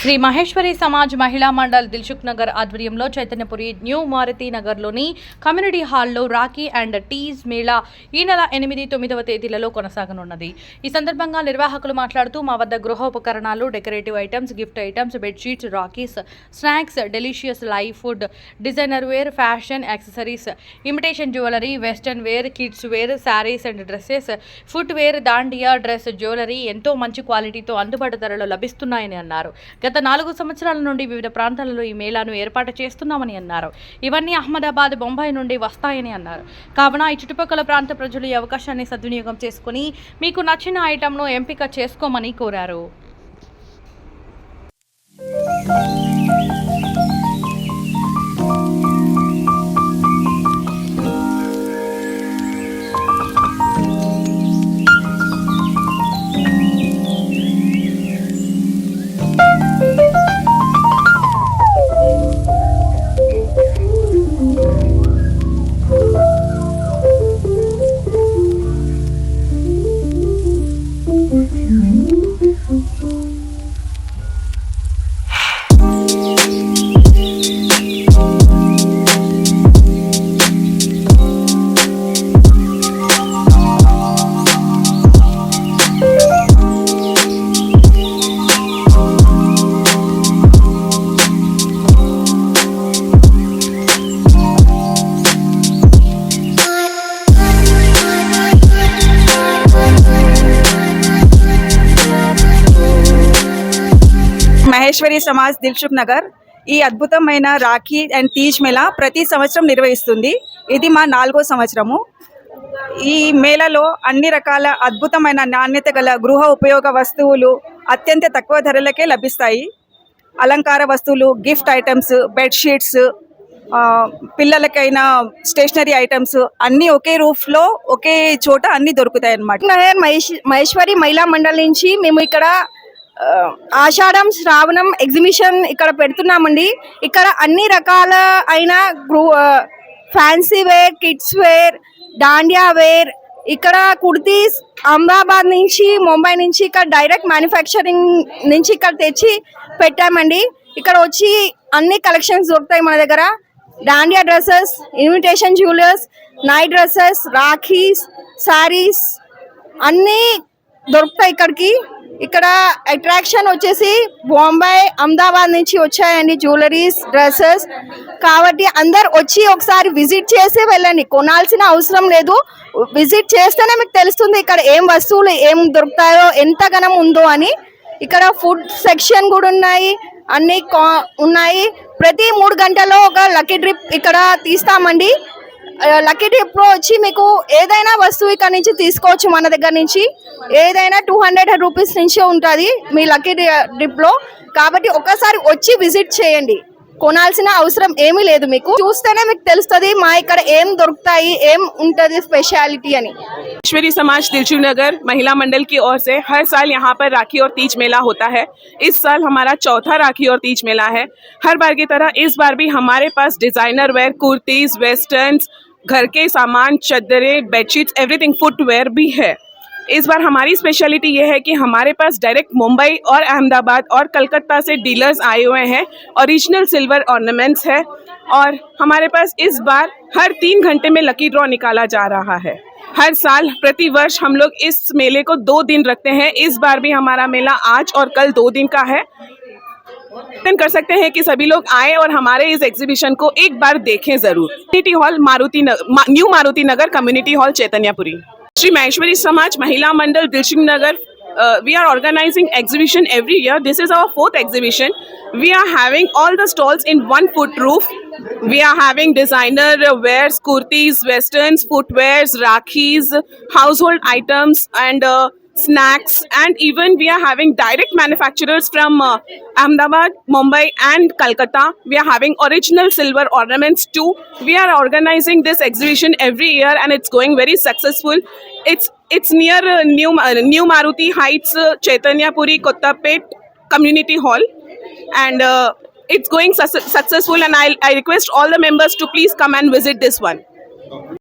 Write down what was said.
శ్రీ మహేశ్వరి సమాజ్ మహిళా మండల్ దిల్సుఖ్ నగర్ ఆధ్వర్యంలో చైతన్యపురి న్యూ మారుతి నగర్లోని కమ్యూనిటీ హాల్లో రాఖీ అండ్ టీజ్ మేళా ఈ నెల 8, 9వ తేదీలలో కొనసాగనున్నది. ఈ సందర్భంగా నిర్వాహకులు మాట్లాడుతూ మా వద్ద గృహోపకరణాలు, decorative items, gift items, bedsheets, rakhis, snacks, delicious live food, designer wear, fashion accessories, imitation jewellery, western wear, kids wear, saris and dresses, footwear, dandiya dress jewellery ఎంతో మంచి క్వాలిటీతో అందుబాటు ధరలో లభిస్తున్నాయని అన్నారు. గత 4 సంవత్సరాల నుండి వివిధ ప్రాంతాలలో ఈ మేళాను ఏర్పాటు చేస్తున్నామని అన్నారు. ఇవన్నీ అహ్మదాబాద్, బొంబాయి నుండి వస్తాయని అన్నారు. కావున ఈ చుట్టుపక్కల ప్రాంత ప్రజలు ఈ అవకాశాన్ని సద్వినియోగం చేసుకుని మీకు నచ్చిన ఐటమ్ను ఎంపిక చేసుకోమని కోరారు. మహేశ్వరి సమాజ్ దిల్సుఖ్ నగర్ ఈ అద్భుతమైన రాఖీ అండ్ తీజ్ మేళా ప్రతి సంవత్సరం నిర్వహిస్తుంది. ఇది మా 4వ సంవత్సరము. ఈ మేళలో అన్ని రకాల అద్భుతమైన నాణ్యత గల గృహ ఉపయోగ వస్తువులు అత్యంత తక్కువ ధరలకే లభిస్తాయి. అలంకార వస్తువులు, గిఫ్ట్ ఐటమ్స్, బెడ్షీట్స్, పిల్లలకైనా స్టేషనరీ ఐటమ్స్ అన్నీ ఒకే రూఫ్లో ఒకే చోట అన్నీ దొరుకుతాయి అన్నమాట. మహేశ్వరి మహిళా మండలి నుంచి మేము ఇక్కడ ఆషాఢం శ్రావణం ఎగ్జిబిషన్ ఇక్కడ పెడుతున్నామండి. ఇక్కడ అన్ని రకాల అయిన fancy wear, kids wear, dandiya wear, ఇక్కడ కుర్తీస్ అహ్మదాబాద్ నుంచి, ముంబై నుంచి ఇక్కడ డైరెక్ట్ మ్యానుఫ్యాక్చరింగ్ నుంచి ఇక్కడ తెచ్చి పెట్టామండి. ఇక్కడ వచ్చి అన్ని కలెక్షన్స్ దొరుకుతాయి మన దగ్గర. Dandiya dresses, invitation jewellers, night dresses, rakhis, saris అన్నీ దొరుకుతాయి ఇక్కడికి. ఇక్కడ అట్రాక్షన్ వచ్చేసి బాంబే, అహ్మదాబాద్ నుంచి వచ్చాయండి జ్యువెలరీస్, డ్రెస్సెస్. కాబట్టి అందరు వచ్చి ఒకసారి విజిట్ చేసి వెళ్ళండి. కొనాల్సిన అవసరం లేదు. విజిట్ చేస్తేనే మీకు తెలుస్తుంది ఇక్కడ ఏం వస్తువులు ఏం దొరుకుతాయో, ఎంత ఘనం ఉందో అని. ఇక్కడ ఫుడ్ సెక్షన్ కూడా ఉన్నాయి, అన్నీ ఉన్నాయి. ప్రతి 3 గంటల్లో ఒక లక్కీ డ్రిప్ ఇక్కడ తీస్తామండి. లక్కీ డ్రిప్లో వచ్చి మీకు ఏదైనా వస్తువు ఇక్కడ నుంచి తీసుకోవచ్చు. మన దగ్గర నుంచి ఏదైనా 200 రూపీస్ నుంచి ఉంటుంది మీ లక్కీ డ్రిప్లో. కాబట్టి ఒకసారి వచ్చి విజిట్ చేయండి. కొనాల్సిన అవసరం ఏమీ లేదు. మీకు చూస్తేనే మీకు తెలుస్తుంది మా ఇక్కడ ఏం దొరుకుతాయి, ఏం ఉంటుంది స్పెషాలిటీ అని. महेश्वरी समाज दिलसुख नगर महिला मंडल की ओर से हर साल यहाँ पर राखी और तीज मेला होता है. इस साल हमारा चौथा राखी और तीज मेला है. हर बार की तरह इस बार भी हमारे पास डिजाइनर वेयर, कुर्तीज, वेस्टर्न्स, घर के सामान, चद्दरें, बेडशीट्स, एवरीथिंग, फुटवेयर भी है. इस बार हमारी स्पेशलिटी ये है कि हमारे पास डायरेक्ट मुंबई और अहमदाबाद और कलकत्ता से डीलर्स आए हुए हैं. ओरिजिनल सिल्वर ऑर्नामेंट्स है और हमारे पास इस बार हर 3 घंटे में लकी ड्रॉ निकाला जा रहा है. हर साल प्रति वर्ष हम लोग इस मेले को 2 दिन रखते हैं. इस बार भी हमारा मेला आज और कल 2 दिन का है. कर सकते हैं कि सभी लोग आए और हमारे इस एग्जीबिशन को एक बार देखें जरूर. कम्युनिटी हॉल न्यू मारुति नगर कम्युनिटी हॉल चैतन्यपुरी. श्री महेश्वरी समाज महिला मंडल दिलसुख नगर, we are organizing exhibition every year. This is our 4th exhibition. We are having all the stalls in 1 foot roof. We are having designer wears, kurtis, westerns, footwears, rakhis, household items and snacks, and even we are having direct manufacturers from Ahmedabad, Mumbai and Kolkata. We are having original silver ornaments too. We are organizing this exhibition every year and it's going very successful. It's near New Maruti Heights, Chaitanyapuri, Kottapet Community Hall, and it's going successful, and I request all the members to please come and visit this one.